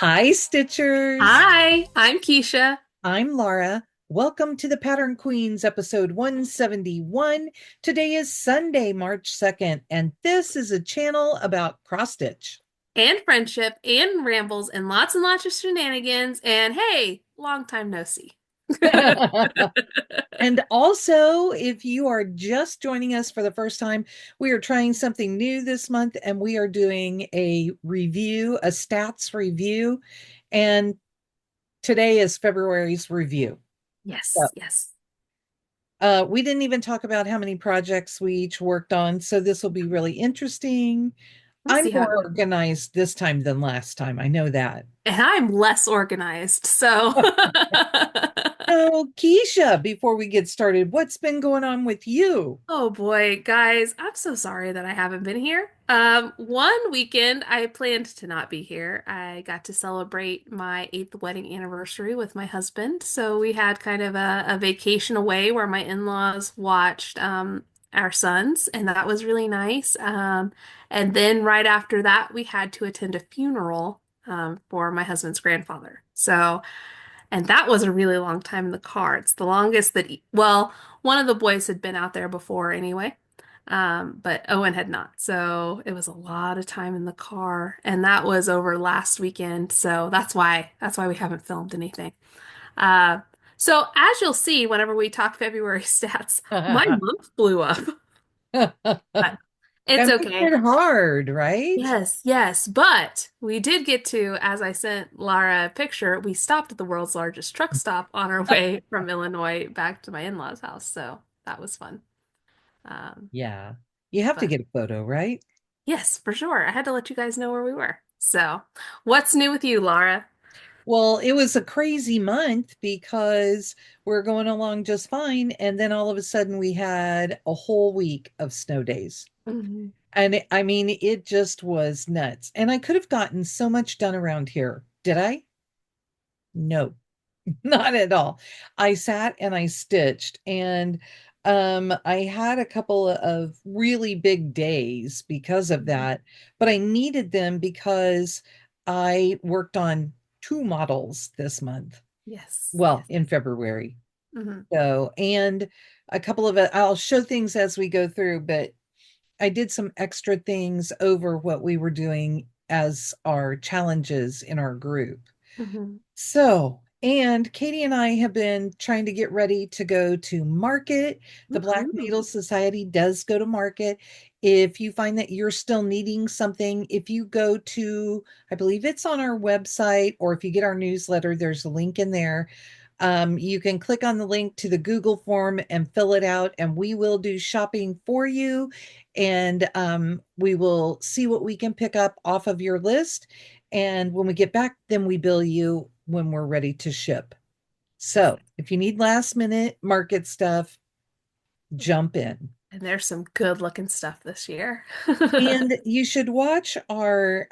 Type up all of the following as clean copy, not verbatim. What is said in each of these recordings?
Hi, Stitchers. Hi, I'm Keisha. I'm Laura. Welcome to the Pattern Queens, episode 171. Today is Sunday, March 2nd, and this is a channel about cross stitch. And friendship and rambles and lots of shenanigans. And hey, long time no see. And also, if you are just joining us for the first time, we are trying something new this month and we are doing a review, a stats review. And today is February's review. So, Yes. we didn't even talk about how many projects we each worked on, so this will be really interesting. We'll I'm see how more it goes. organized this time than last time. I know that. And I'm less organized, so So, Keisha, before we get started, what's been going on with you? oh boy, guys, I'm so sorry that I haven't been here. One weekend I planned to not be here. I got to celebrate my eighth wedding anniversary with my husband. So we had kind of a vacation away where my in-laws watched our sons, and that was really nice. And then right after that, we had to attend a funeral for my husband's grandfather. So and that was a really long time in the car. It's the longest that, well, one of the boys had been out there before anyway, but Owen had not. So it was a lot of time in the car, and that was over last weekend. So that's why we haven't filmed anything. Uh, so as you'll see, whenever we talk February stats, my month blew up, but it's That makes okay. it hard, right? Yes. But we did get to, as I sent Lara a picture, we stopped at the world's largest truck stop on our way from Illinois back to my in-laws' house. So that was fun. Um, Yeah. You have to but get a photo, right? yes, for sure. I had to let you guys know where we were. So, what's new with you, Lara? Well, it was a crazy month because we're going along just fine. And then all of a sudden, we had a whole week of snow days. Mhm. And I mean, it just was nuts. And I could have gotten so much done around here. Did I? No, not at all. I sat and I stitched and I had a couple of really big days because of that, but I needed them because I worked on two models this month. Well, Yes. in February. Hmm. So, and a couple of it, I'll show things as we go through, but I did some extra things over what we were doing as our challenges in our group. Hmm. So, and Katie and I have been trying to get ready to go to market. The Black Needle Woohoo. Society does go to market. If you find that you're still needing something, if you go to, I believe it's on our website, or if you get our newsletter, there's a link in there. You can click on the link to the Google form and fill it out, and we will do shopping for you. And we will see what we can pick up off of your list. And when we get back, then we bill you when we're ready to ship. So if you need last minute market stuff, jump in. And there's some good looking stuff this year. And you should watch our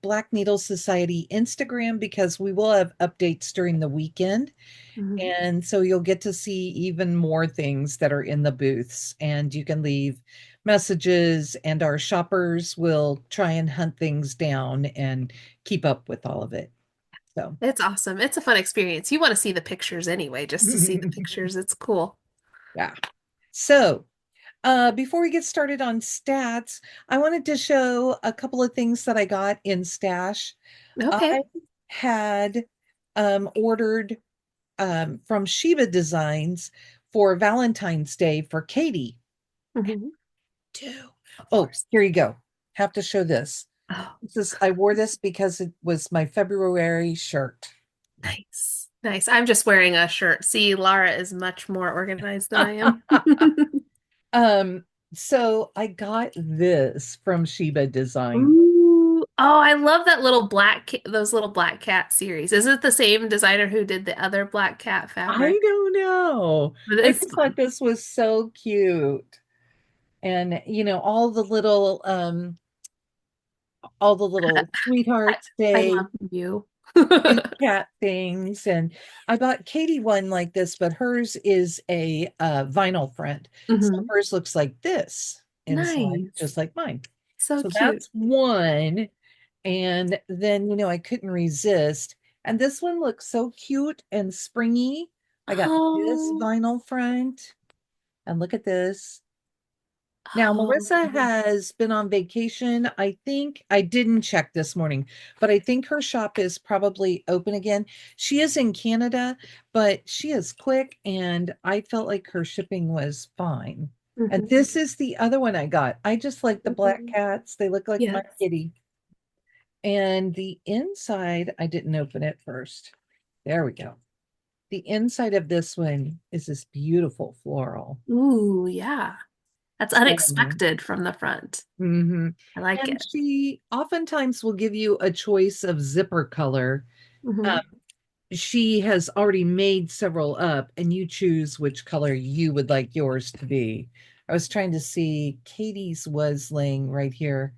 Black Needle Society Instagram because we will have updates during the weekend. Mhm. And so you'll get to see even more things that are in the booths, and you can leave messages, and our shoppers will try and hunt things down and keep up with all of it. So, It's awesome. It's a fun experience. You want to see the pictures anyway, just to see the pictures. It's cool. yeah. So, before we get started on stats, I wanted to show a couple of things that I got in stash. Okay. I had ordered from Sheba Designs for Valentine's Day for Katie. Hmm. Two. Of Oh, course. here you go. Have to show this. Oh, I wore this because it was my February shirt. nice. I'm just wearing a shirt. See, Lara is much more organized than I am. Um, so I got this from Sheba Design. Ooh. Oh, I love that little those little black cat series. Is it the same designer who did the other black cat I fabric? don't know. But I it's just thought fun. this was so cute. And all the little I, sweethearts I day love you. and cat things. And I bought Katie one like this, but hers is a vinyl front. So Hmm. hers looks like this inside, Nice. just like mine. So So cute. that's one. And then, I couldn't resist. And this one looks so cute and springy. I got this Oh, vinyl front, and look at this. Now, Marissa oh. has been on vacation. I think I didn't check this morning, but I think her shop is probably open again. She is in Canada, but she is quick, and I felt like her shipping was fine. And Mhm. this is the other one I got. I just like the black Mhm. cats. They look like my Yes. kitty. And the inside, I didn't open it first. There we go. The inside of this one is this beautiful floral. Ooh, yeah. That's So, unexpected from the front. mhm. I like And it. she oftentimes will give you a choice of zipper color. Um, Hmm. she has already made several up, and you choose which color you would like yours to be. I was trying to see Katie's was laying right here,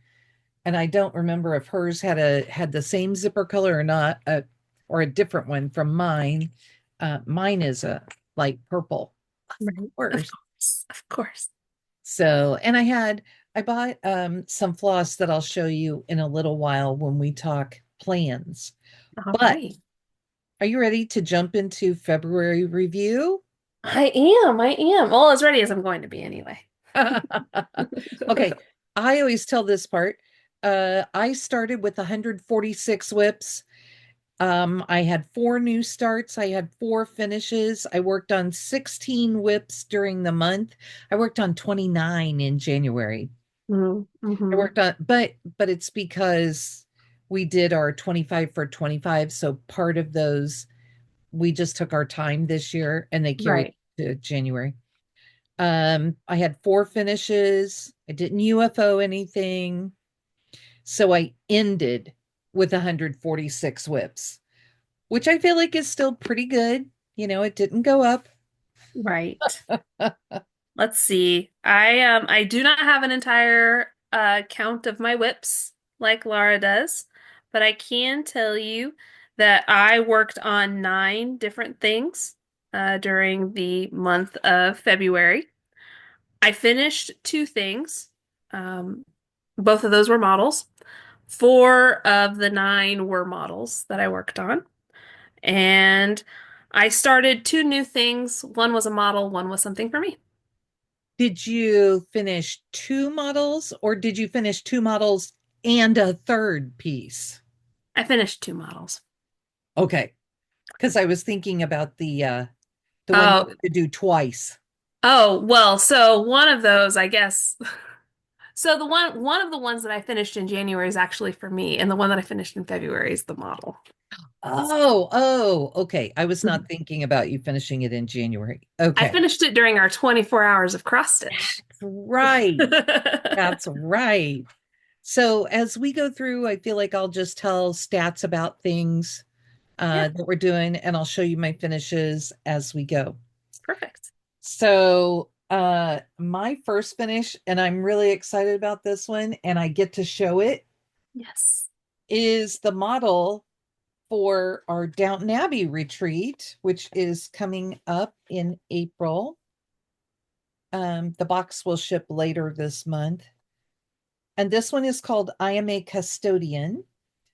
and I don't remember if hers had the same zipper color or not, or a different one from mine. Mine is a light purple, Right. of Of course. course. Of course. So, and I bought some floss that I'll show you in a little while when we talk plans. All But right. are you ready to jump into February review? I am. I am. Well, as ready as I'm going to be anyway. Okay, I always tell this part. I started with 146 whips. I had four new starts. I had four finishes. I worked on 16 whips during the month. I worked on 29 in January. I Mm-hmm. worked on, but it's because we did our 25 for 25. So part of those, we just took our time this year and they carried Right. to January. I had four finishes. I didn't UFO anything. So I ended with 146 whips, which I feel like is still pretty good. It didn't go up. Right. Let's see. I do not have an entire count of my whips like Laura does, but I can tell you that I worked on 9 different things during the month of February. I finished 2 things. Um, both of those were models. 4 of the 9 were models that I worked on. And I started 2 new things. One was a model, one was something for me. Did you finish two models or did you finish two models and a third piece? I finished 2 models. Okay. Because I was thinking about the one you Oh, have to do twice. oh, well, so one of those, I guess. So one of the ones that I finished in January is actually for me, and the one that I finished in February is the model. Oh, okay. I was not Mhm. thinking about you finishing it in January. I Okay. finished it during our 24 hours of cross stitch. That's right. That's right. So as we go through, I feel like I'll just tell stats about things Yeah, that we're doing, and I'll show you my finishes as we go. perfect. So my first finish, and I'm really excited about this one, and I get to show it, Yes. is the model for our Downton Abbey retreat, which is coming up in April. The box will ship later this month. And this one is called I Am a Custodian.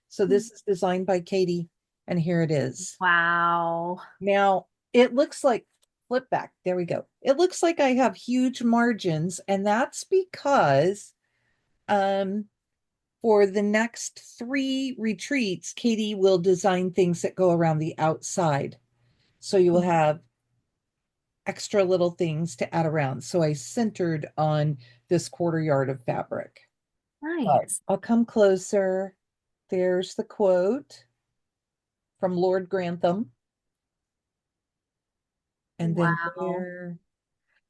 So this is designed by Katie, and here it is. Wow. Now, it looks like, flip back. There we go. It looks like I have huge margins, and that's because um, for the next three retreats, Katie will design things that go around the outside. So you will have extra little things to add around. So I centered on this quarter yard of fabric. All right, Nice. I'll come closer. There's the quote from Lord Grantham. And then Wow. there,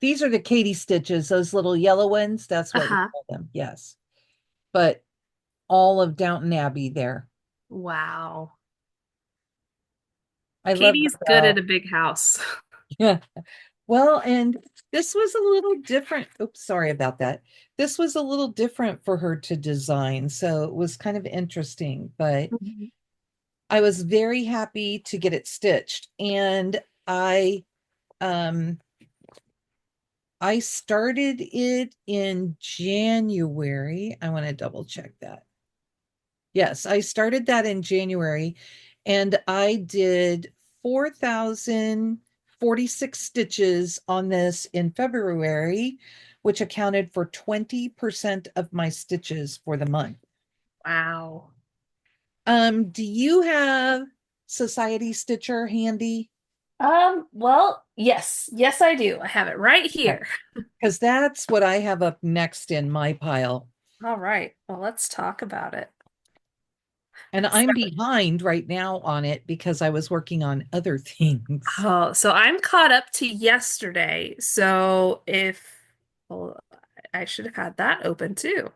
these are the Katie stitches, those little yellow ones. That's what we Uh-huh. call them. Yes. But all of Downton Abbey there. Wow. I love the Katie's good at bell. a big house. Yeah. Well, and this was a little different. Oops, sorry about that. This was a little different for her to design. So it was kind of interesting, but Mhm. I was very happy to get it stitched. And um I started it in January. I want to double check that. Yes, I started that in January and I did 4,046 stitches on this in February, which accounted for 20% of my stitches for the month. Wow. Do you have Society Stitcher handy? Well, yes. Yes, I do. I have it right Okay, here. because that's what I have up next in my pile. All right. Well, let's talk about it. And So, I'm behind right now on it because I was working on other things. so I'm caught up to yesterday. So well, I should have had that open too.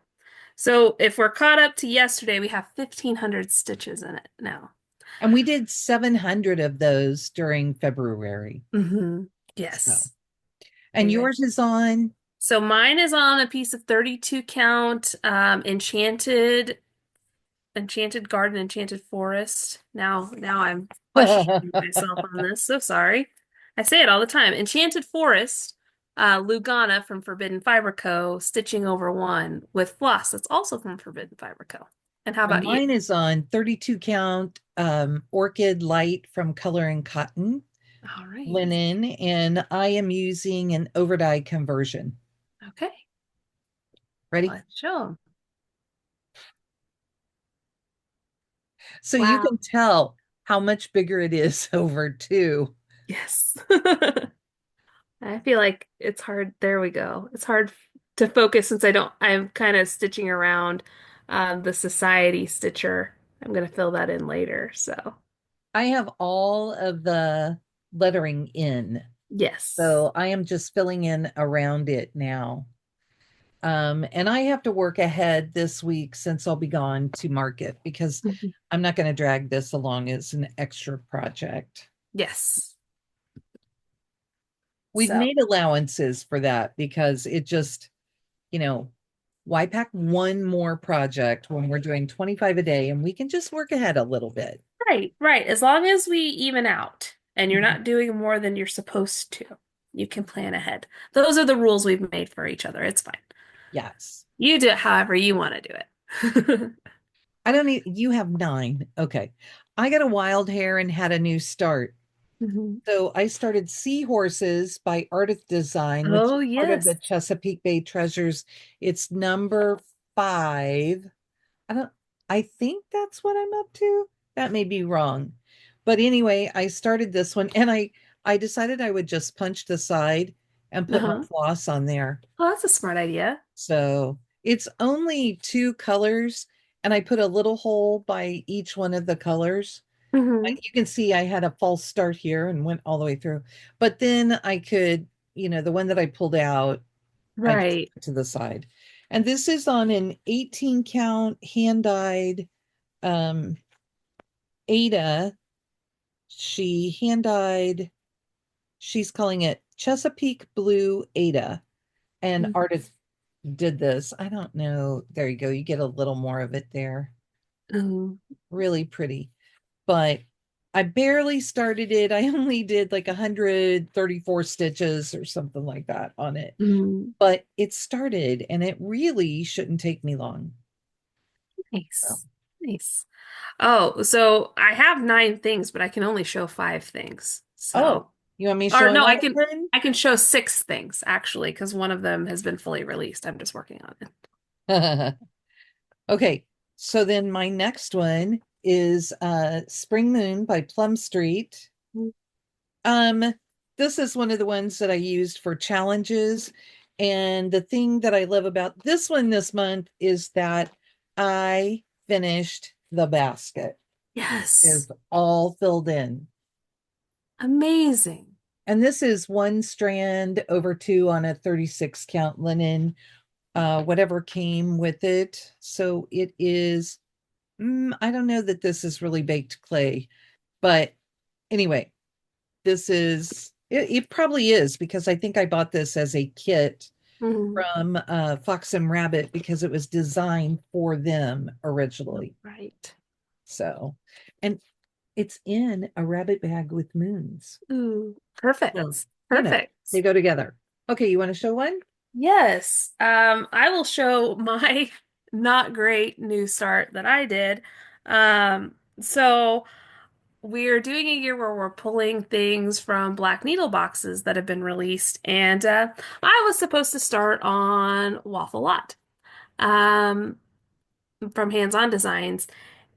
So if we're caught up to yesterday, we have 1,500 stitches in it now. And we did 700 of those during February. So, Yes. and Okay. yours is on. So mine is on a piece of 32 count, Enchanted Garden, Enchanted Forest. Now I'm questioning myself on this. So sorry. I say it all the time. Enchanted Forest, Lugana from Forbidden Fiber Co. stitching over one with Floss. That's also from Forbidden Fiber Co. And how And about you? mine is on 32 count Orchid Light from Color and Cotton All right. linen. And I am using an overdye conversion. Okay. Ready? Let's show 'em. So you Wow. can tell how much bigger it is over two. Yes. I feel like it's hard. There we go. It's hard to focus since I'm kind of stitching around the society stitcher. I'm going to fill that in later. So, I have all of the lettering in. yes. So I am just filling in around it now. And I have to work ahead this week since I'll be gone to market because Mhm. I'm not going to drag this along as an extra project. Yes. We've So, made allowances for that because it just, you know, why pack one more project when we're doing 25 a day and we can just work ahead a little bit? right, right. As long as we even out and you're Mhm. not doing more than you're supposed to, you can plan ahead. Those are the rules we've made for each other. It's fine. Yes. You do it however you want to do it. I don't need, you have nine. Okay. I got a wild hair and had a new start. Mhm. So I started Seahorses by Artist Design, which is Oh, part of the yes. Chesapeake Bay Treasures. It's number 5. I don't, I think that's what I'm up to. That may be wrong. But anyway, I started this one and I decided I would just punch the side and put my Uh-huh. floss on there. Well, that's a smart idea. So it's only 2 colors, and I put a little hole by each one of the colors. Hmm. You can see I had a false start here and went all the way through. But then I could, the one that I pulled out, I just Right. put to the side. And this is on an 18 count hand dyed um Ada. She hand dyed, she's calling it Chesapeake Blue Ada. And artist did this. I don't know. There you go. You get a little more of it there. Mm-hmm. Really pretty. But I barely started it. I only did like 134 stitches or something like that on it. But it started and it really shouldn't take me long. So. Nice. Nice. Oh, so I have 9 things, but I can only show 5 things. Oh, So, you want me or showing no, all of I can show 6 things actually, because one of them has been fully released. I'm just working on them? Okay, so then my next one is Spring Moon by Plum Street. it. Um, this is one of the ones that I used for challenges. And the thing that I love about this one this month is that I finished the basket. Yes. Is all filled in. Amazing. And this is one strand over two on a 36 count linen, whatever came with it. So it is, I don't know that this is really baked clay, but anyway, it probably is because I think I bought this as a kit Mhm. from Fox and Rabbit because it was designed for them originally. Right. So, and it's in a rabbit bag with moons. Ooh, So, perfect. they Perfect. go together. Okay, you want to show one? Yes. I will show my not great new start that I did. So we're doing a year where we're pulling things from Black Needle boxes that have been released, and I was supposed to start on Waffle Lot um, from Hands On Designs,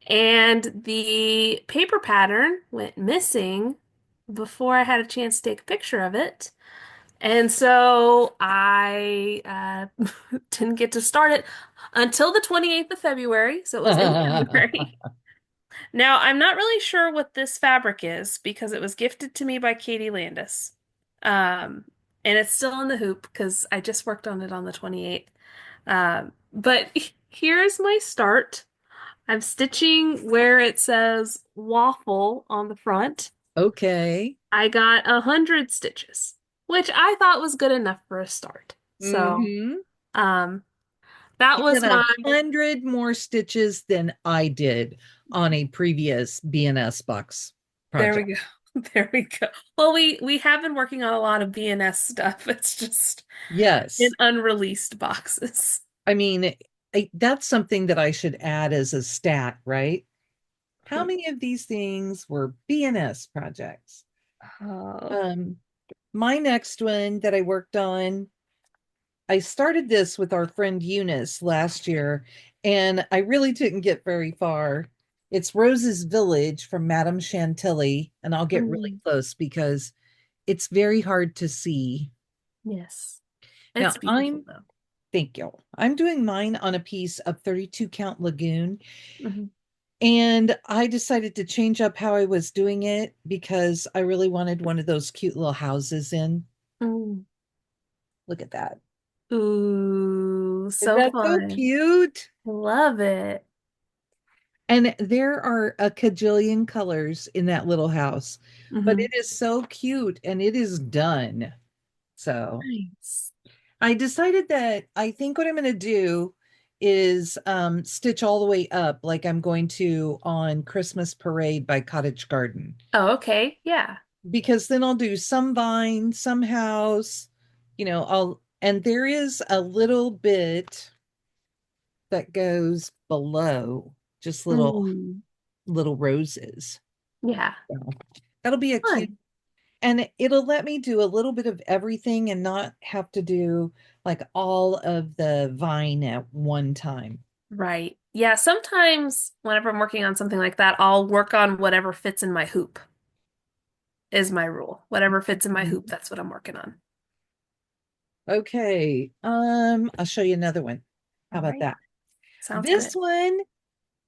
and the paper pattern went missing before I had a chance to take a picture of it. And so I didn't get to start it until the 28th of February. So it was in February. Now, I'm not really sure what this fabric is because it was gifted to me by Katie Landis. Um, and it's still in the hoop because I just worked on it on the 28th. But here's my start. I'm stitching where it says waffle on the front. Okay. I got 100 stitches, which I thought was good enough for a start. So, Hmm. um, that You was did my, 100 more stitches than I did on a previous BNS box there we project. go. There we go. Well, we have been working on a lot of BNS stuff. It's just in Yes. unreleased boxes. I mean, that's something that I should add as a stat, right? How many of these things were BNS projects? Oh. Um, my next one that I worked on, I started this with our friend Eunice last year, and I really didn't get very far. It's Rose's Village from Madame Chantilly, and I'll get really Mm, close because it's very hard to see. yes. Now, It's beautiful though. thank you. I'm doing mine on a piece of 32 count Lagoon, Mhm. and I decided to change up how I was doing it because I really wanted one of those cute little houses in. Mm. Look at that. Ooh, Is so that so fun. cute? Love it. And there are a cajillion colors in that little house, but Hmm. it is so cute and it is done. So Nice. I decided that I think what I'm going to do is stitch all the way up like I'm going to on Christmas Parade by Cottage Garden, Oh, okay. Yeah. because then I'll do some vine, some house, and there is a little bit that goes below, just Mm. little roses. Yeah. So that'll be a cute, Fun. and it'll let me do a little bit of everything and not have to do like all of the vine at one time. Right. Yeah, sometimes whenever I'm working on something like that, I'll work on whatever fits in my hoop, is my rule. Whatever fits in my hoop, Mhm. that's what I'm working on. Okay. I'll show you another one. How All about right. that? Sounds This good. one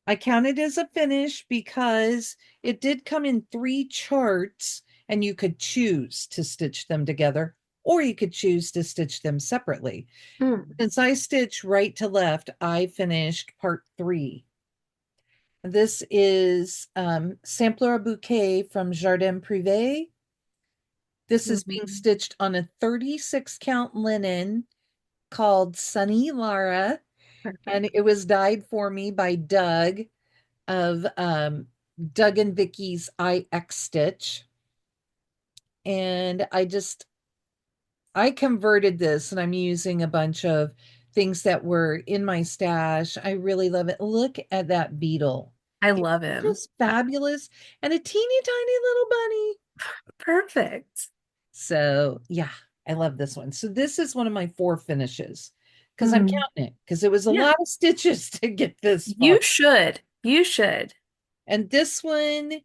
I counted as a finish because it did come in three charts and you could choose to stitch them together or you could choose to stitch them separately. Mm. Since I stitched right to left, I finished part three. This is Sampler Bouquet from Jardin Privé. This is being Mhm. stitched on a 36 count linen called Sunny Lara, and Perfect. it was dyed for me by Doug of Doug and Vicky's IX Stitch. And I converted this and I'm using a bunch of things that were in my stash. I really love it. Look at that beetle. I It's love him. just fabulous and a teeny tiny little bunny. Perfect. So, yeah, I love this one. So, this is one of my four finishes because I'm Mm. counting it because it was a Yeah. lot of stitches to get this far. You should. You should. And this one,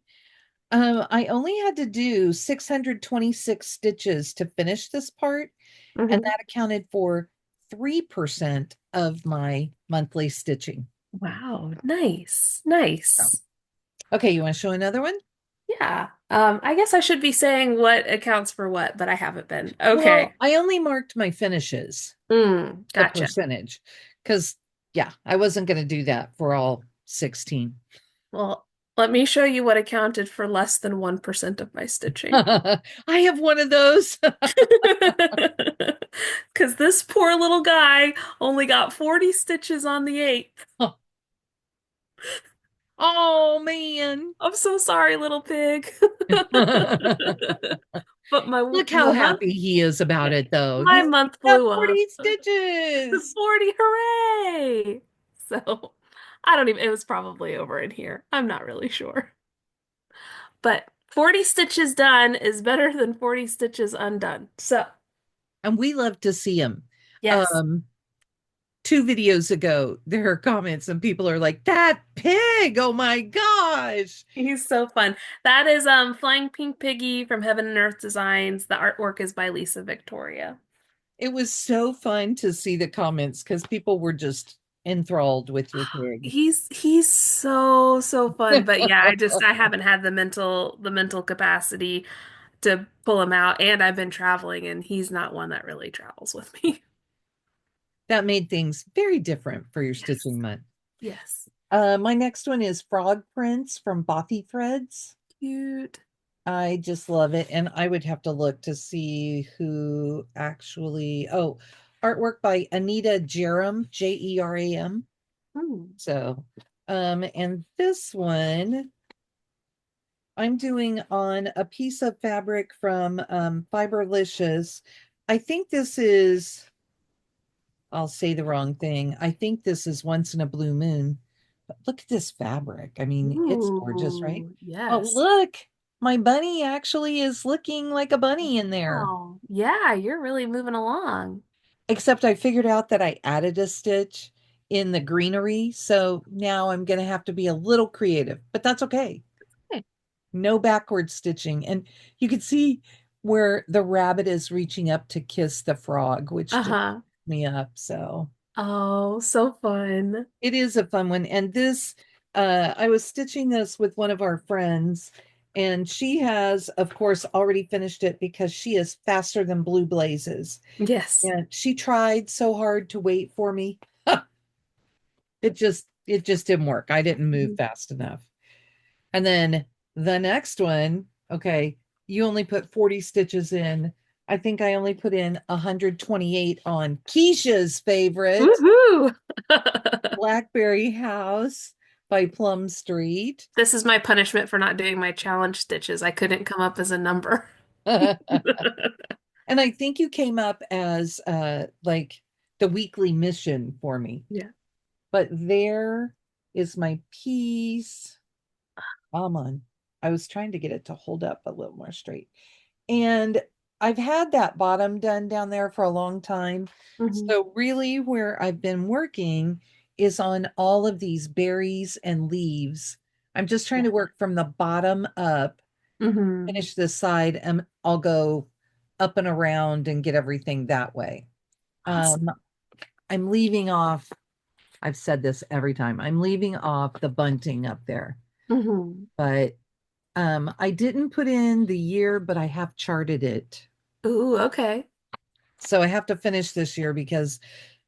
I only had to do 626 stitches to finish this part, and Hmm. that accounted for 3% of my monthly stitching. Wow. Nice. So, Nice. okay, you want to show another one? Yeah. I guess I should be saying what accounts for what, but I haven't been. Well, Okay. I only marked my finishes, the Gotcha. percentage, because yeah, I wasn't going to do that for all 16. Well, let me show you what accounted for less than 1% of my stitching. I have one of those. Because this poor little guy only got 40 stitches on the eighth. Oh man. I'm so sorry, little pig. But my Look how my month, happy he is about yeah, it, though. my He's month got blew up. 40 stitches. 40, hooray! So I don't even, it was probably over in here. I'm not really sure. But 40 stitches done is better than 40 stitches undone. So, And we love to see them. yes, Um, 2 videos ago, there are comments and people are like, that pig, oh my gosh. he's so fun. That is Flying Pink Piggy from Heaven and Earth Designs. The artwork is by Lisa Victoria. It was so fun to see the comments because people were just enthralled with your pig. He's so fun. But yeah, I haven't had the mental capacity to pull him out, and I've been traveling and he's not one that really travels with me. That made things very different for your Yes. stitching month. Yes. My next one is Frog Prints from Bothy Threads. Cute. I just love it. And I would have to look to see who actually, oh, artwork by Anita Jeram, Jeram. Hmm. So, and this one I'm doing on a piece of fabric from Fiberlicious. I think this is, I'll say the wrong thing. I think this is Once in a Blue Moon. But look at this fabric. I mean, it's gorgeous, right? Ooh, Oh, yes. look, my bunny actually is looking like a bunny in there. Oh, yeah, you're really moving along. Except I figured out that I added a stitch in the greenery. So now I'm going to have to be a little creative, but that's okay. Okay. No backward stitching. And you can see where the rabbit is reaching up to kiss the frog, which just Uh-huh. me up. So Oh, so fun. it is a fun one. And this, I was stitching this with one of our friends, and she has, of course, already finished it because she is faster than blue blazes. Yes. And she tried so hard to wait for me. It just didn't work. I didn't move Mhm. fast enough. And then the next one, okay, you only put 40 stitches in. I think I only put in 128 on Keisha's favorite, Woohoo! Blackberry House by Plum Street. This is my punishment for not doing my challenge stitches. I couldn't come up as a number. And I think you came up as like the weekly mission for me. Yeah. But there is my piece. Come on. I was trying to get it to hold up a little more straight. And I've had that bottom done down there for a long time. Hmm. So really where I've been working is on all of these berries and leaves. I'm just trying Yeah. to work from the bottom up, Hmm. finish this side, and I'll go up and around and get everything that way. Um, Awesome. I'm leaving off, I've said this every time, I'm leaving off the bunting up there, Hmm. but I didn't put in the year, but I have charted it. Ooh, okay. So I have to finish this year because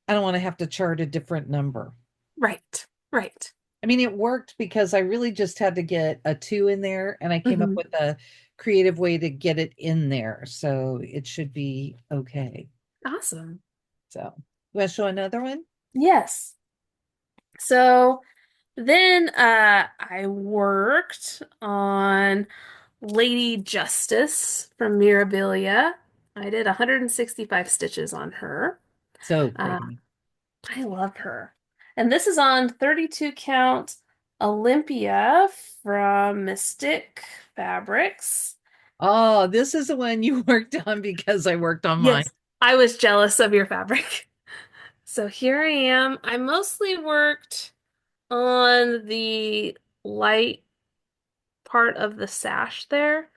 I don't want to have to chart a different number. Right. Right. I mean, it worked because I really just had to get a 2 in there and I came up Hmm. with a creative way to get it in there. So it should be okay. Awesome. So, you want to show another one? Yes. So then I worked on Lady Justice from Mirabilia. I did 165 stitches on her. So Uh, pretty. I love her. And this is on 32 count Olympia from Mystic Fabrics. Oh, this is the one you worked on because I worked on mine. Yes, I was jealous of your fabric. So here I am. I mostly worked on the light part of the sash there.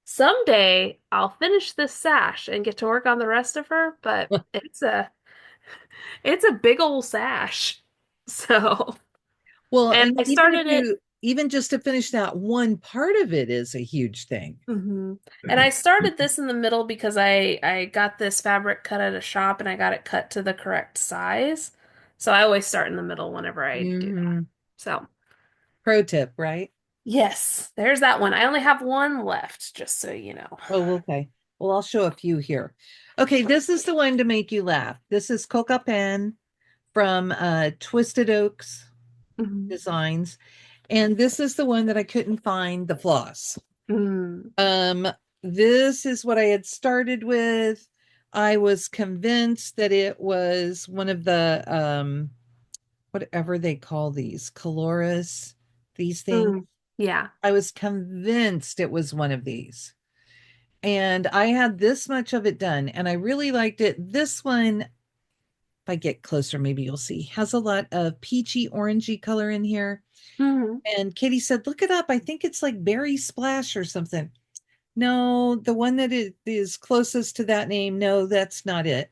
Someday I'll finish this sash and get to work on the rest of her, but it's a big old sash. So, Well, and and I started it even just to finish that one part of it is a huge thing. mhm. And I started this in the middle because I got this fabric cut at a shop and I got it cut to the correct size. So I always start in the middle whenever I do that. Hmm. So, Pro tip, right? yes, there's that one. I only have one left, just so you know. Oh, okay. Well, I'll show a few here. Okay, this is the one to make you laugh. This is Coca Pen from Twisted Oaks Mhm. Designs. And this is the one that I couldn't find the floss. Mm. Um, this is what I had started with. I was convinced that it was one of the whatever they call these, Coloris, these things. Mm, yeah. I was convinced it was one of these. And I had this much of it done and I really liked it. This one, if I get closer, maybe you'll see, has a lot of peachy orangey color in here. Hmm. And Katie said, look it up. I think it's like berry splash or something. No, the one that is closest to that name, no, that's not it.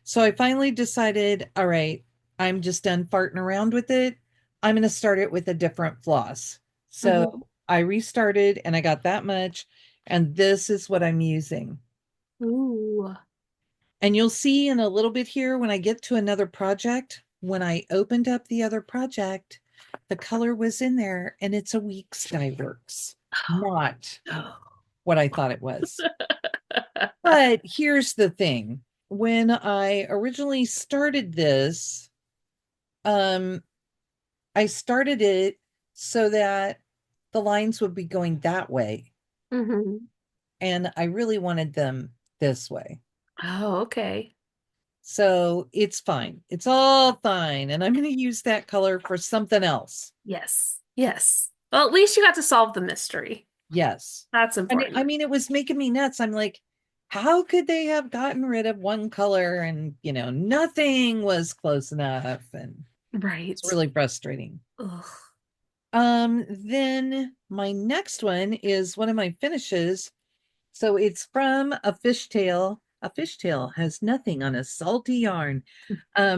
So I finally decided, all right, I'm just done farting around with it. I'm going to start it with a different floss. So Hmm. I restarted and I got that much. And this is what I'm using. Ooh. And you'll see in a little bit here when I get to another project, when I opened up the other project, the color was in there and it's a Weeks dye works, not what I thought it was. But here's the thing. When I originally started this, um, I started it so that the lines would be going that way. Hmm. And I really wanted them this way. Oh, okay. So it's fine. It's all fine. And I'm going to use that color for something else. Yes. Yes. Well, at least you got to solve the mystery. Yes. That's And I important. mean, it was making me nuts. I'm like, how could they have gotten rid of one color and, nothing was close enough? And Right. it's really frustrating. Ugh. Then my next one is one of my finishes. So it's from a fishtail. A fishtail has nothing on a salty yarn.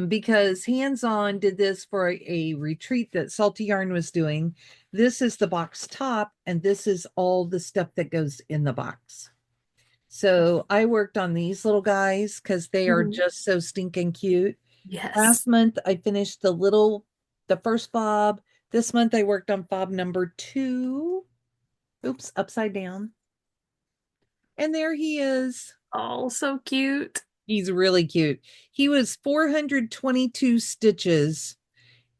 Because Hands On did this for a retreat that Salty Yarn was doing. This is the box top, and this is all the stuff that goes in the box. So I worked on these little guys because they are Mhm. just so stinking cute. Yes. Last month I finished the first fob. This month I worked on fob number 2. Oops, upside down. And there he is. Oh, so cute. He's really cute. He was 422 stitches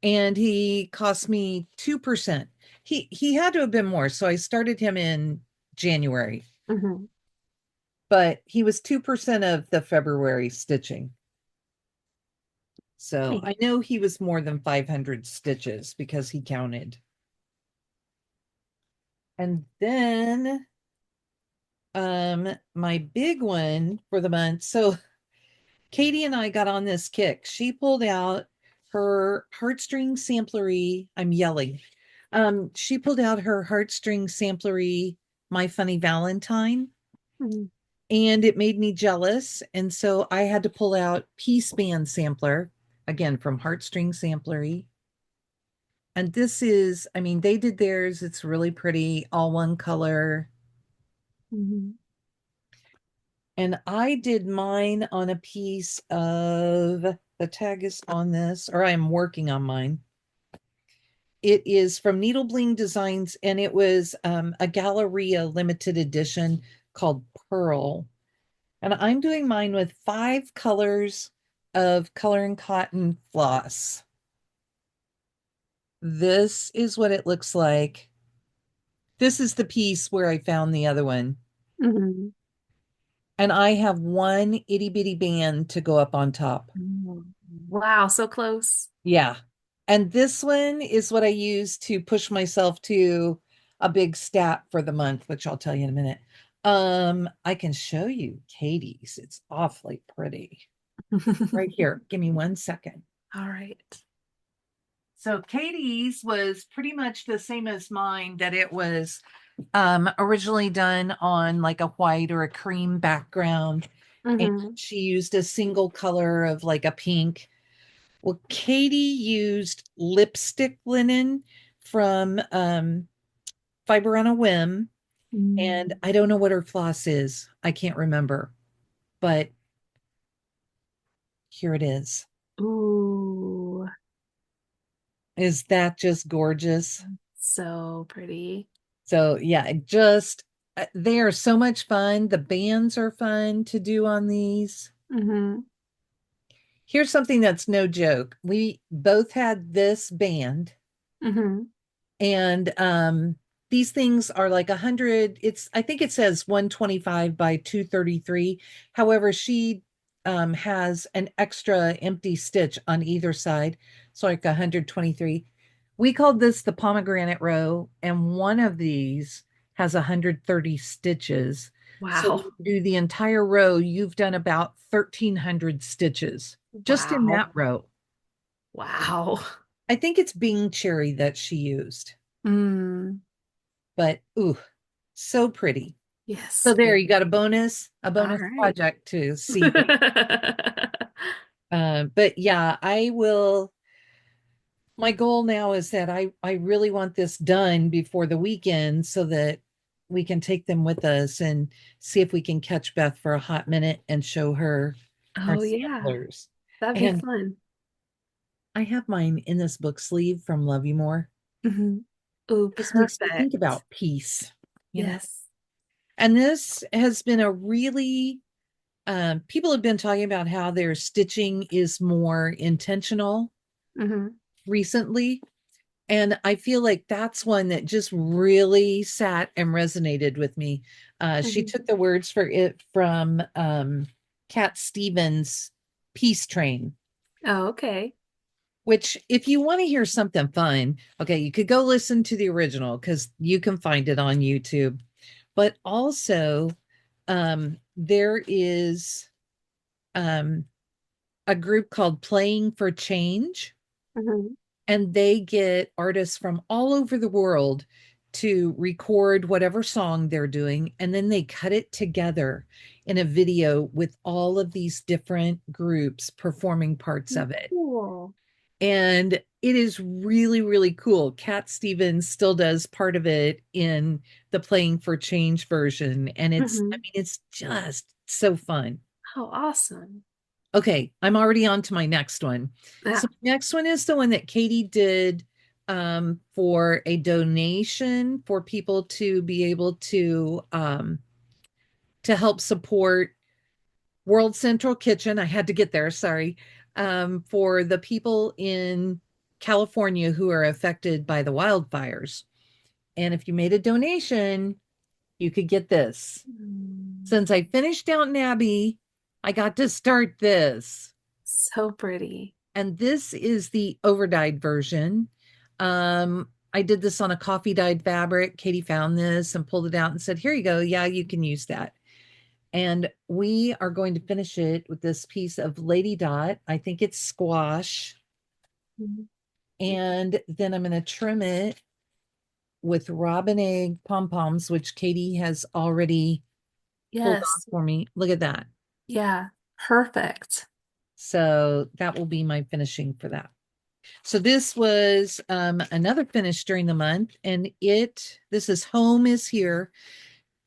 and he cost me 2%. He had to have been more, so I started him in January, Hmm. but he was 2% of the February stitching. So Nice. I know he was more than 500 stitches because he counted. And then my big one for the month. So Katie and I got on this kick. She pulled out her heartstring samplery. I'm yelling. She pulled out her heartstring samplery, My Funny Valentine, Mhm. and it made me jealous. And so I had to pull out Peace Band Sampler, again from Heartstring Samplery. And this is, I mean, they did theirs. It's really pretty, all one color. Mhm. And I did mine on a piece of, the tag is on this, or I'm working on mine. It is from Needle Bling Designs, and it was a Galleria limited edition called Pearl. And I'm doing mine with 5 colors of color and cotton floss. This is what it looks like. This is the piece where I found the other one. Mhm. And I have one itty bitty band to go up on top. Mhm. Wow, so close. Yeah. And this one is what I use to push myself to a big stat for the month, which I'll tell you in a minute. I can show you Katie's. It's awfully pretty. Right here. Give me 1 second. All right. So Katie's was pretty much the same as mine, that it was originally done on like a white or a cream background. And Hmm. she used a single color of like a pink. Well, Katie used lipstick linen from Fiber on a Whim. And Mm. I don't know what her floss is. I can't remember, but here it is. Ooh, Is that just gorgeous? so pretty. So yeah, they are so much fun. The bands are fun to do on these. Hmm. Here's something that's no joke. We both had this band, Hmm. and these things are like 100. I think it says 125 by 233. However, she has an extra empty stitch on either side. So like 123. We called this the pomegranate row, and one of these has 130 stitches. So Wow. you do the entire row, you've done about 1,300 stitches just in Wow. that row. Wow. I think it's Bing Cherry that she used, Mm. but ooh, so pretty. So Yes, there, very. you got a All bonus right. project to see. But yeah, I will. My goal now is that I really want this done before the weekend so that we can take them with us and see if we can catch Beth for a hot minute and show her our Oh, yeah. samplers. That'd be And fun. I have mine in this book sleeve from Love You More. Hmm. Oh, Just makes me think perfect. about peace, you know. Yes. And this has been a really people have been talking about how their stitching is more intentional Hmm. recently. And I feel like that's one that just really sat and resonated with me. She Hmm. took the words for it from Cat Stevens' Peace Train, Oh, okay. which, if you want to hear something fun, okay, you could go listen to the original because you can find it on YouTube. But also, there is um, a group called Playing for Change, Hmm. and they get artists from all over the world to record whatever song they're doing, and then they cut it together in a video with all of these different groups performing parts of it. Cool. And it is really, really cool. Cat Stevens still does part of it in the Playing for Change version, and I Hmm. mean, it's just so fun. Oh, awesome. Okay, I'm already on to my next one. So Yeah. next one is the one that Katie did for a donation for people to be able to help support World Central Kitchen. I had to get there, sorry. For the people in California who are affected by the wildfires. And if you made a donation, you could get this. Mm. Since I finished Downton Abbey, I got to start this. So pretty. And this is the overdyed version. I did this on a coffee dyed fabric. Katie found this and pulled it out and said, "Here you go. Yeah, you can use that." And we are going to finish it with this piece of Lady Dot. I think it's squash. Mhm. And then I'm going to trim it with robin egg pom poms, which Katie has already pulled off Yes. for me. Look at that. Yeah. Perfect. So that will be my finishing for that. So this was another finish during the month, and this is Home is Here.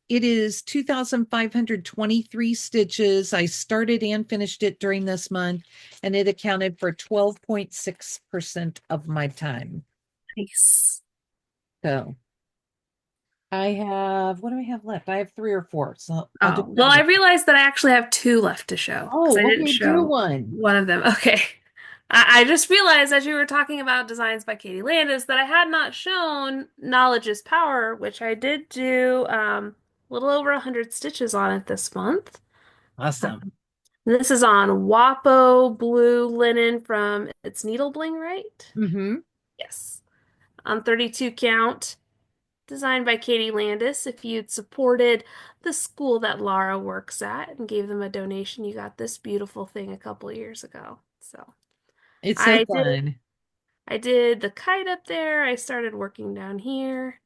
It is 2,523 stitches. I started and finished it during this month, and it accounted for 12.6% of my time. Nice. So what do I have left? I have three or four, so I'll do Oh, well, another I one. realized that I actually have two left to show because I Oh, didn't okay, do show one. one of them. Okay. I just realized as you were talking about designs by Katie Landis that I had not shown Knowledge is Power, which I did do a little over 100 stitches on it this month. Awesome. Um, this is on Wapo blue linen from its Needle Bling, right? Mm-hmm. Yes. On 32 count. Designed by Katie Landis. If you'd supported the school that Laura works at and gave them a donation, you got this beautiful thing a couple years ago. So It's so I did fun. I did the kite up there. I started working down here.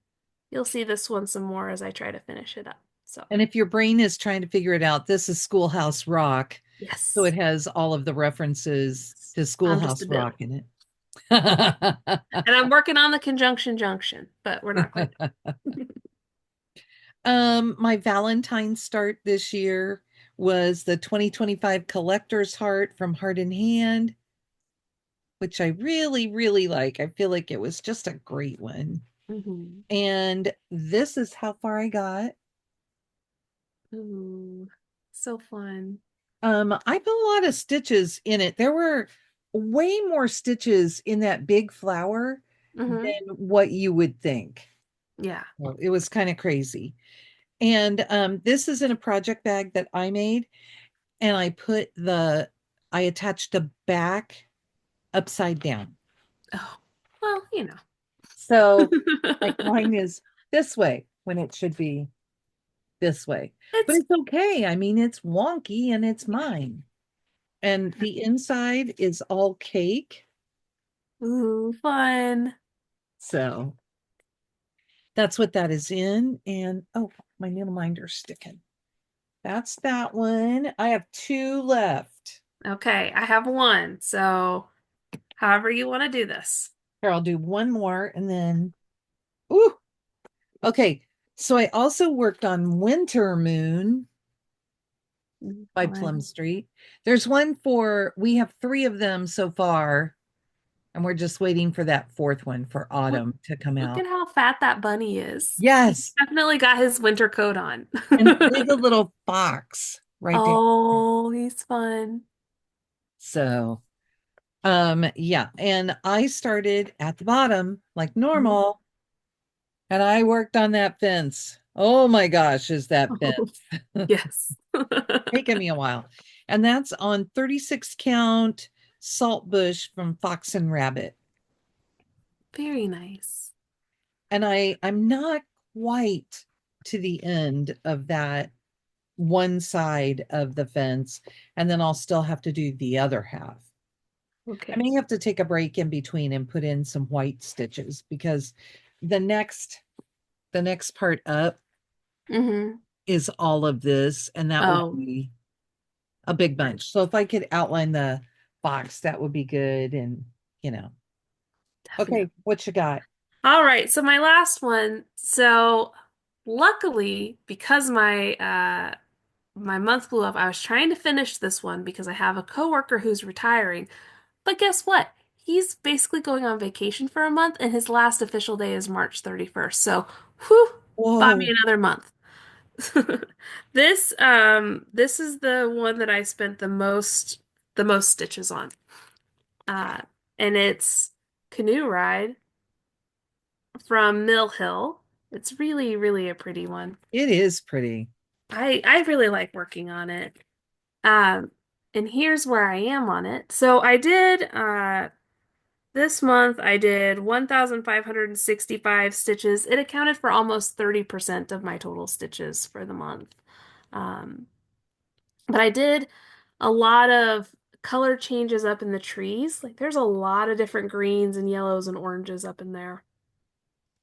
You'll see this one some more as I try to finish it up. So And if your brain is trying to figure it out, this is Schoolhouse Rock. So it yes, has all of the references to I'm just a Schoolhouse Billy. Rock in it. And I'm working on the conjunction junction, but we're not quite done. My Valentine's start this year was the 2025 Collector's Heart from Heart in Hand, which I really, really like. I feel like it was just a great one. Mhm. And this is how far I got. Ooh, so fun. I put a lot of stitches in it. There were way more stitches in that big flower Hmm. than what you would think. Yeah. Well, it was kind of crazy. And this is in a project bag that I made. and I attached the back upside down. Oh, well, So like mine is this way when it should be this way. But it's it's okay. I mean, it's wonky and it's mine. And the inside is all cake. ooh, fun. So that's what that is in. And oh, my needle minder's sticking. That's that one. I have two left. Okay, I have one. So, however you want to do this. Here, I'll do one more and then, ooh, okay. So I also worked on Winter Moon by Plum Fun. Street. There's one for, we have three of them so far, and we're just waiting for that fourth one for Look, autumn to come look at out. how fat that bunny is. He Yes. definitely got his winter coat on. And there is a little fox right there. Oh, he's fun. So, yeah. And I started at the bottom like Mhm. normal, and I worked on that fence. Oh my gosh, is that fence Yes. taking me a while. And that's on 36 count saltbush from Fox and Rabbit. Very nice. And I'm not quite to the end of that one side of the fence, and then I'll still have to do the other half. I Okay. may have to take a break in between and put in some white stitches because the next the next part up Hmm. is all of this, and that will Oh, be a big bunch. So if I could outline the box, that would be good. And you know, definitely. okay, what you got? All right, so my last one. So luckily, because my month blew up, I was trying to finish this one because I have a coworker who's retiring. But guess what? He's basically going on vacation for a month, and his last official day is March 31st. So, whew, bought me Whoa, another month. This is the one that I spent the most stitches on. Uh, and it's Canoe Ride from Mill Hill. It's really, really a pretty one. it is pretty. I really like working on it. Um, and here's where I am on it. So I did this month I did 1,565 stitches. It accounted for almost 30% of my total stitches for the month. Um, but I did a lot of color changes up in the trees. Like there's a lot of different greens and yellows and oranges up in there.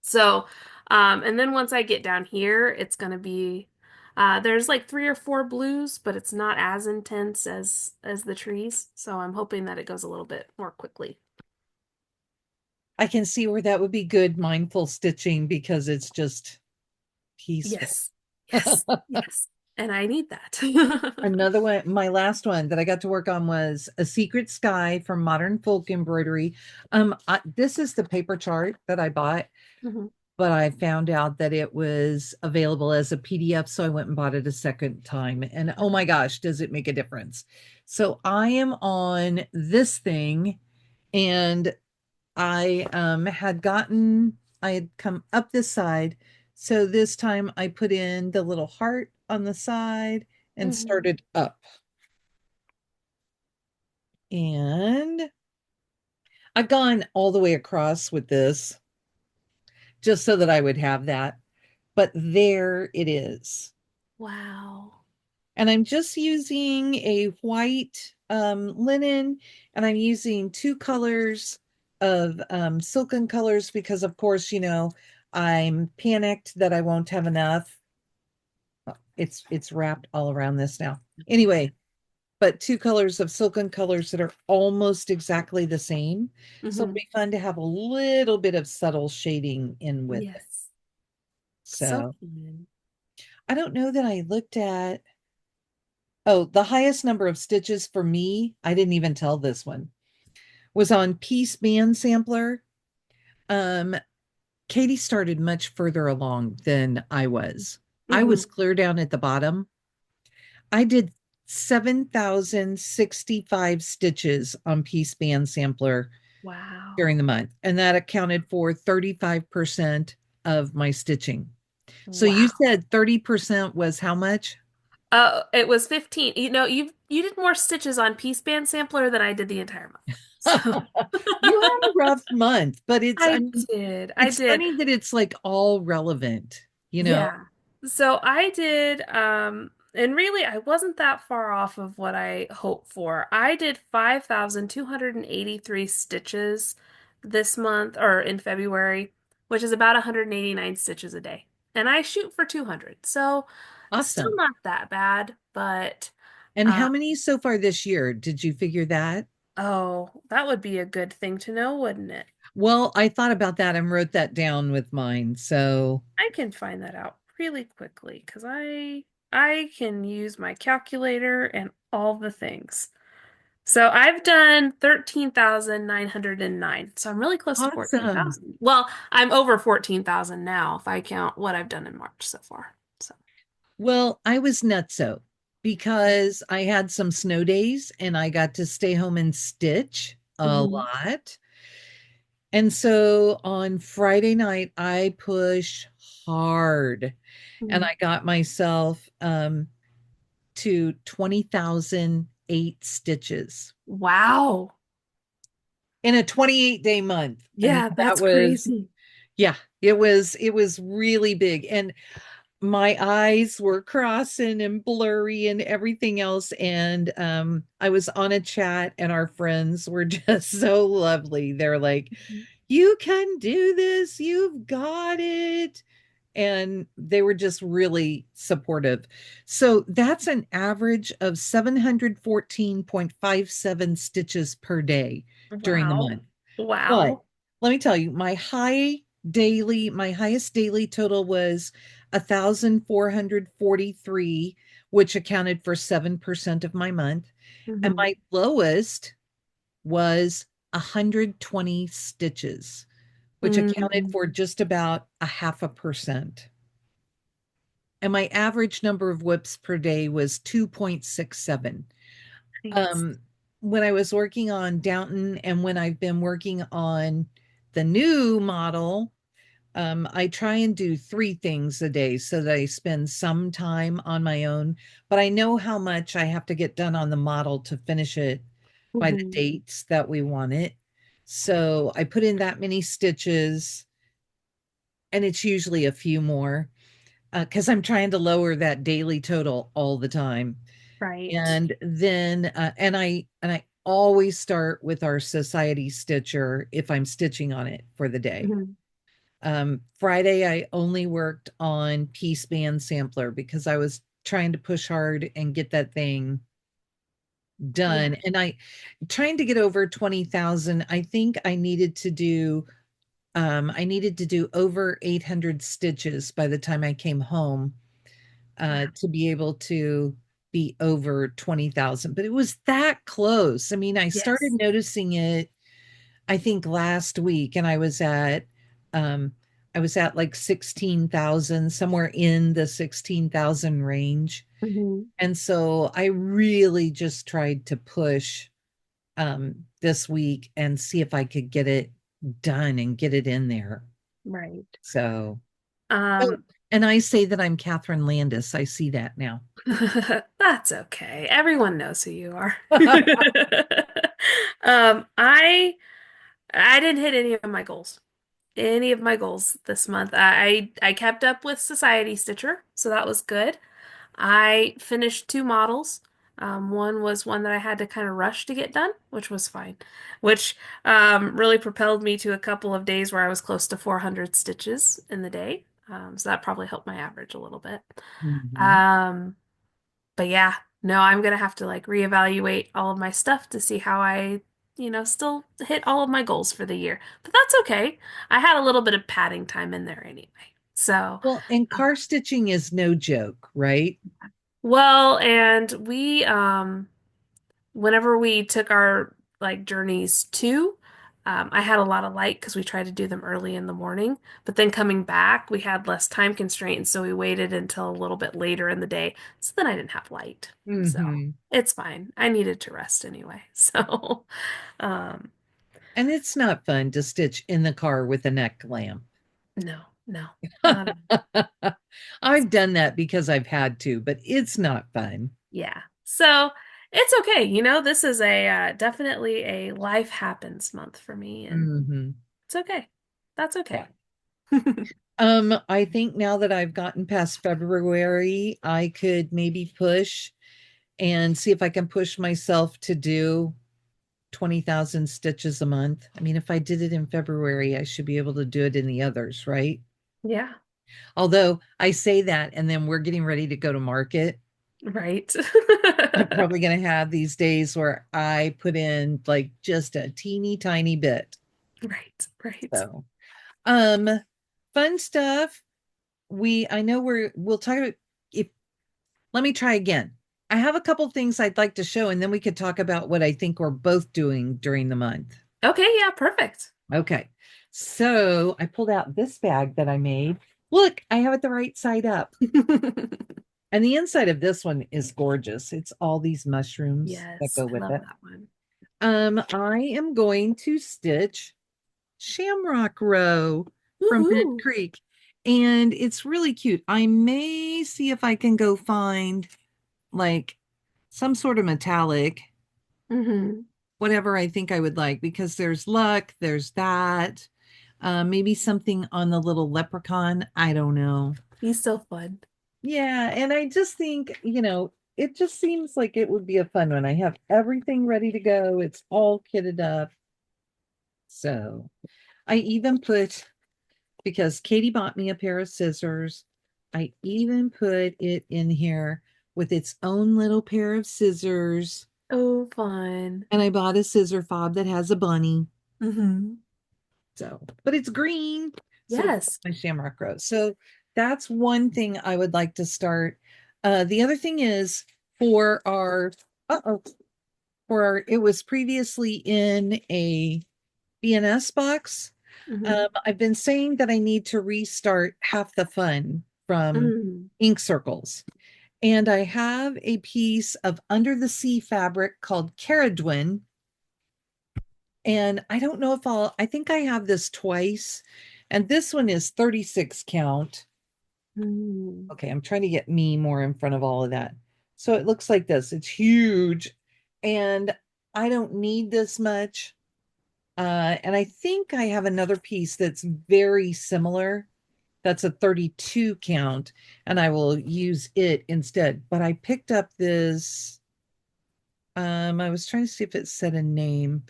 So, and then once I get down here, it's gonna be there's like three or four blues, but it's not as intense as the trees. So I'm hoping that it goes a little bit more quickly. I can see where that would be good mindful stitching because it's just peaceful. Yes. Yes. Yes. And I need that. Another one, my last one that I got to work on was A Secret Sky from Modern Folk Embroidery. This is the paper chart that I bought, Mhm. but I found out that it was available as a PDF, so I went and bought it a second time. And oh my gosh, does it make a difference? So I am on this thing, and I had come up this side. So this time I put in the little heart on the side and Mhm. started up. And I've gone all the way across with this just so that I would have that. But there it is. Wow. And I'm just using a white linen, and I'm using two colors of silken colors because, of course, I'm panicked that I won't have enough. It's wrapped all around this now. Anyway, but two colors of silken colors that are almost exactly the same. So it'll Hmm. be fun to have a little bit of subtle shading in with it. Yes. So So fun. I don't know that I looked at, oh, the highest number of stitches for me, I didn't even tell this one, was on Piece Band Sampler. Um, Katie started much further along than I was. I Hmm. was clear down at the bottom. I did 7,065 stitches on Piece Band Sampler during the Wow. month, and that accounted for 35% of my stitching. So you Wow. said 30% was how much? It was 15. You did more stitches on Piece Band Sampler than I did the entire month. So You had a rough month, but I I mean, did. I it's did. funny that it's like all relevant, you know? Yeah. So I did, and really I wasn't that far off of what I hoped for. I did 5,283 stitches this month or in February, which is about 189 stitches a day. And I shoot for 200. So still Awesome. not that bad, but And uh, how many so far this year? Did you figure that? oh, that would be a good thing to know, wouldn't it? Well, I thought about that and wrote that down with mine. So I can find that out really quickly because I can use my calculator and all the things. So I've done 13,909. So I'm really close to awesome. 14,000. Well, I'm over 14,000 now if I count what I've done in March so far. So, Well, I was nutso because I had some snow days and I got to stay home and stitch a mhm. lot. And so on Friday night, I push hard and Mhm. I got myself to 20,008 stitches Wow. in a 28-day month. I mean, Yeah, that that's was, crazy. yeah, it was really big. And my eyes were crossing and blurry and everything else. And I was on a chat, and our friends were just so lovely. They're like, you can do this, you've got it. And they were just really supportive. So that's an average of 714.57 stitches per day during the Wow. month. But Wow. let me tell you, my highest daily total was 1,443, which accounted for 7% of my month. And Hmm. my lowest was 120 stitches, which accounted Mm, for just about a half a percent. And my average number of whips per day was 2.67. nice. Um, when I was working on Downton and when I've been working on the new model, I try and do three things a day so that I spend some time on my own, but I know how much I have to get done on the model to finish it by the Hmm. dates that we want it. So I put in that many stitches, and it's usually a few more because I'm trying to lower that daily total all the time. Right. And then and I always start with our society stitcher if I'm stitching on it for the day. Mhm. Friday, I only worked on piece band sampler because I was trying to push hard and get that thing Yeah. done. And I trying to get over 20,000. I needed to do over 800 stitches by the time I came home Wow. to be able to be over 20,000. But it was that close. I mean, I started Yes. noticing it I think last week, and um I was at like 16,000, somewhere in the 16,000 range. Hmm. And so I really just tried to push this week and see if I could get it done and get it in there. Right. So, oh, Um, and I say that I'm Catherine Landis. I see that now. that's okay. Everyone knows who you are. I didn't hit any of my goals this month. I kept up with Society Stitcher, so that was good. I finished two models. One was one that I had to kind of rush to get done, which was fine, which really propelled me to a couple of days where I was close to 400 stitches in the day. So that probably helped my average a little bit. Mhm. Um, but yeah, no, I'm gonna have to like reevaluate all of my stuff to see how still hit all of my goals for the year. But that's okay. I had a little bit of padding time in there anyway. So, Well, and car stitching is no joke, right? well, and we whenever we took our like journeys too, I had a lot of light because we tried to do them early in the morning. But then coming back, we had less time constraints, so we waited until a little bit later in the day. So then I didn't have light. So Hmm. it's fine. I needed to rest anyway. So, um, And it's not fun to stitch in the car with a neck lamp. no, no, not I've done that because I've had to, but it's not fun. yeah. So It's okay. This is a definitely a life happens month for me, and Hmm. it's okay. That's Yeah. okay. I think now that I've gotten past February, I could maybe push and see if I can push myself to do 20,000 stitches a month. I mean, if I did it in February, I should be able to do it in the others, right? Yeah, Although I say that, and then we're getting ready to go to market. right. I'm probably going to have these days where I put in like just a teeny tiny bit. Right, right. So, um, fun stuff. I know we'll talk about if, let me try again. I have a couple things I'd like to show, and then we could talk about what I think we're both doing during the month. Okay, yeah, perfect. Okay. So I pulled out this bag that I made. Look, I have it the right side up. And the inside of this one is gorgeous. It's all these mushrooms that Yes, go I with love it. that one. I am going to stitch Shamrock Row from Bent Woohoo. Creek. And it's really cute. I may see if I can go find like some sort of metallic, Hmm. whatever I think I would like, because there's luck, there's that. Maybe something on the little leprechaun. I don't know. He's so fun. Yeah, and I just think, it just seems like it would be a fun one. I have everything ready to go. It's all kitted up. So I even put, because Katie bought me a pair of scissors, I even put it in here with its own little pair of scissors. Oh, fun. And I bought a scissor fob that has a bunny. Hmm. So, but it's green. So it's Yes. my shamrock rose. So that's one thing I would like to start. The other thing is for our, uh-oh, it was previously in a BNS box. Hmm. I've been saying that I need to restart Half the Fun from Hmm. Ink Circles. And I have a piece of under the sea fabric called Caradwin. And I don't know if I think I have this twice. And this one is 36 count. Hmm. Okay, I'm trying to get me more in front of all of that. So it looks like this. It's huge. And I don't need this much. And I think I have another piece that's very similar. That's a 32 count, and I will use it instead. But I picked up this. I was trying to see if it said a name.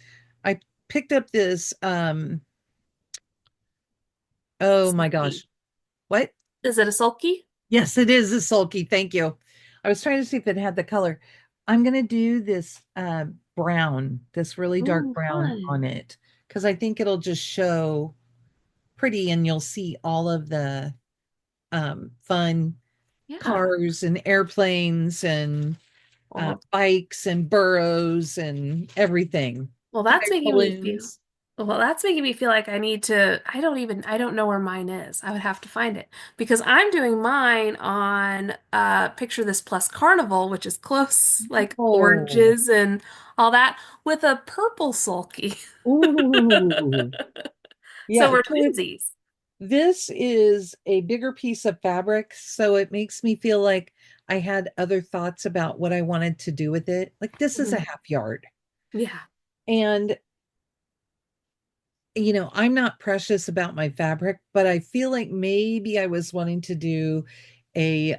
I picked up this. Oh my Sulky. gosh. What? Is it a sulky? Yes, it is a sulky. Thank you. I was trying to see if it had the color. I'm gonna do this brown, this really dark Oh, brown on fun. it, because I think it'll just show pretty and you'll see all of the fun Yeah. cars and airplanes and Well, bikes and burros and everything. well, Hot that's air making me feel. balloons. Well, that's making me feel like I need to. I don't know where mine is. I would have to find it because I'm doing mine on Picture This Plus Carnival, which is close, like Oh, oranges and all that, with a purple sulky. ooh. So Yeah, we're so twinsies. this is a bigger piece of fabric, so it makes me feel like I had other thoughts about what I wanted to do with it. Like this is a Mhm. half yard. Yeah. And I'm not precious about my fabric, but I feel like maybe I was wanting to do a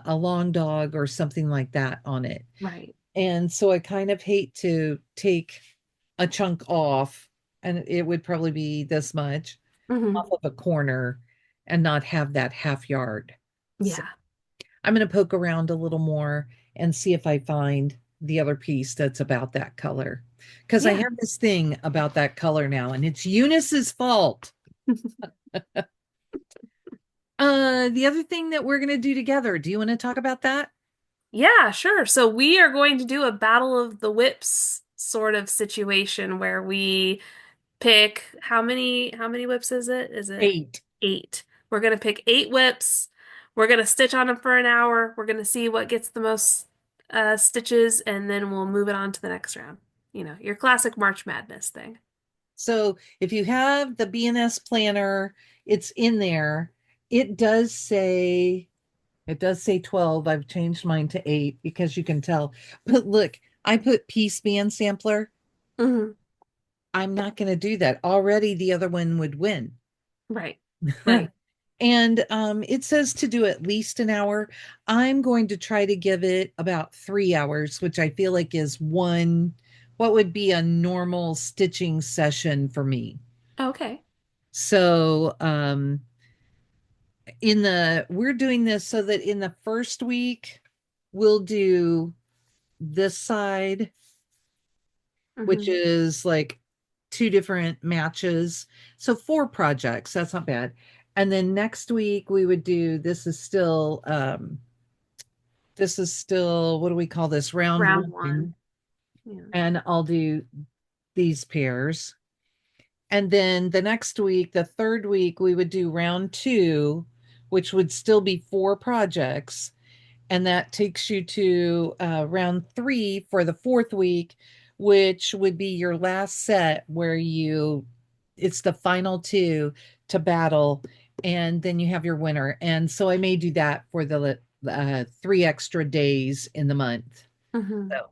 long dog or something like that on it. Right. And so I kind of hate to take a chunk off, and it would probably be this much off Hmm. of a corner and not have that half yard. So Yeah. I'm going to poke around a little more and see if I find the other piece that's about that color. Because I Yeah. have this thing about that color now, and it's Eunice's fault. The other thing that we're going to do together, do you want to talk about that? Yeah, sure. So we are going to do a Battle of the Whips sort of situation where we pick how many whips is it? Is it 8. eight? We're gonna pick eight whips. We're gonna stitch on them for an hour. We're gonna see what gets the most stitches, and then we'll move it on to the next round. Your classic March Madness thing. So if you have the BNS planner, it's in there. It does say it does say 12. I've changed mine to 8 because you can tell. But look, I put piece band sampler. Hmm. I'm not going to do that. Already the other one would win. Right. Right. And it says to do at least an hour. I'm going to try to give it about 3 hours, which I feel like is what would be a normal stitching session for me. Okay. So we're doing this so that in the first week, we'll do this side, which Hmm. is like two different matches. So four projects. That's not bad. And then next week we would do this is still what do we call this? Round Round one. one. Yeah. And I'll do these pairs. And then the next week, the third week, we would do round two, which would still be four projects. And that takes you to round three for the fourth week, which would be your last set where it's the final two to battle, and then you have your winner. And so I may do that for the 3 extra days in the month. Hmm. So,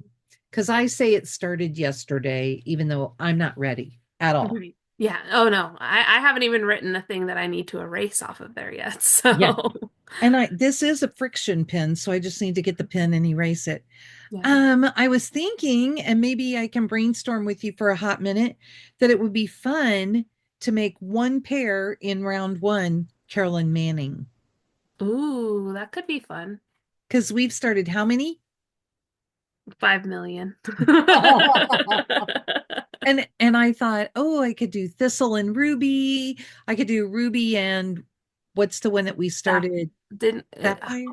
because I say it started yesterday, even though I'm not ready at all. Right. Yeah. Oh no, I haven't even written a thing that I need to erase off of there yet. Yeah. So And this is a friction pen, so I just need to get the pen and erase it. yeah. I was thinking, and maybe I can brainstorm with you for a hot minute, that it would be fun to make one pair in round one, Carolyn Manning. Ooh, that could be fun. Because we've started how many? 5 million. And I thought, oh, I could do Thistle and Ruby. I could do Ruby and what's the one that we That started? didn't Sapphire?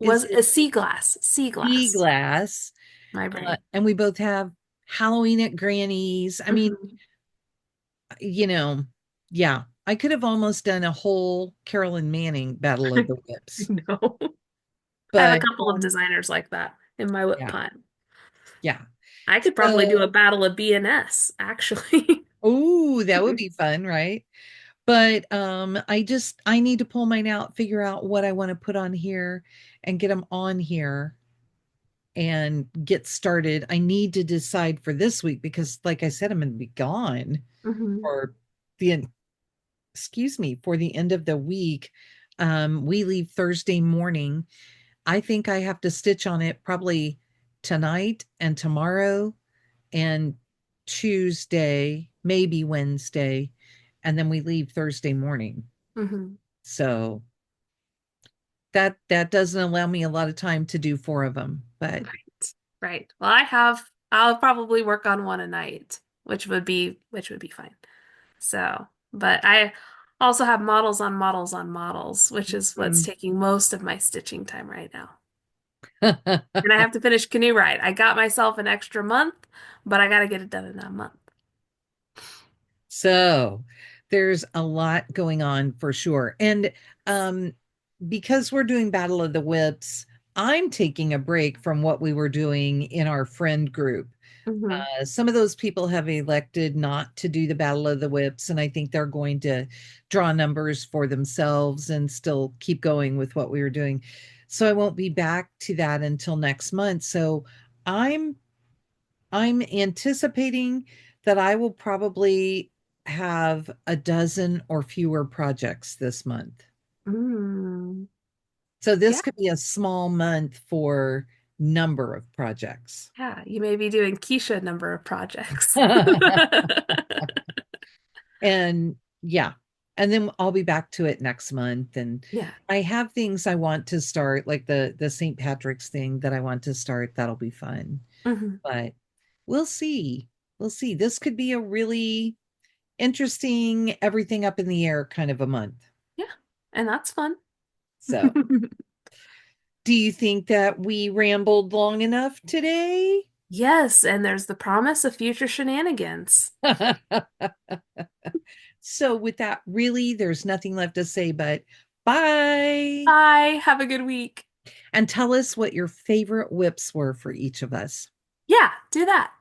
was Is a it sea glass. Sea Sea glass. Glass? My brain. And we both have Halloween at Granny's. I mean, Hmm. you know, yeah, I could have almost done a whole Carolyn Manning Battle of the Whips, No. I have a but couple of designers like that in my whip yeah, pile. yeah. I could probably do a So, battle of BNS, actually. oh, that would be fun, right? But I need to pull mine out, figure out what I want to put on here and get them on here and get started. I need to decide for this week because like I said, I'm going to be gone Hmm. for the for the end of the week. We leave Thursday morning. I think I have to stitch on it probably tonight and tomorrow and Tuesday, maybe Wednesday, and then we leave Thursday morning. Hmm. So that doesn't allow me a lot of time to do four of them, but Right. Right. Well, I'll probably work on one a night, which would be fine. So, but I also have models on models on models, which is what's mm. taking most of my stitching time right now. And I have to finish Canoe Ride. I got myself an extra month, but I got to get it done in that month. So there's a lot going on for sure. And um, because we're doing Battle of the Whips, I'm taking a break from what we were doing in our friend group. Hmm. Some of those people have elected not to do the Battle of the Whips, and I think they're going to draw numbers for themselves and still keep going with what we were doing. So I won't be back to that until next month. So I'm I'm anticipating that I will probably have a dozen or fewer projects this month. Mm. So Yeah. this could be a small month for number of projects. Yeah. You may be doing Keisha number of projects. And yeah, and then I'll be back to it next month. And Yeah. I have things I want to start, like the St. Patrick's thing that I want to start. That'll be fun. Hmm. But we'll see. We'll see. This could be a really interesting, everything up in the air kind of a month. Yeah. And that's fun. So, do you think that we rambled long enough today? Yes, and there's the promise of future shenanigans. So, with that, really, there's nothing left to say but bye. Bye. Have a good week. And tell us what your favorite whips were for each of us. Yeah, do that.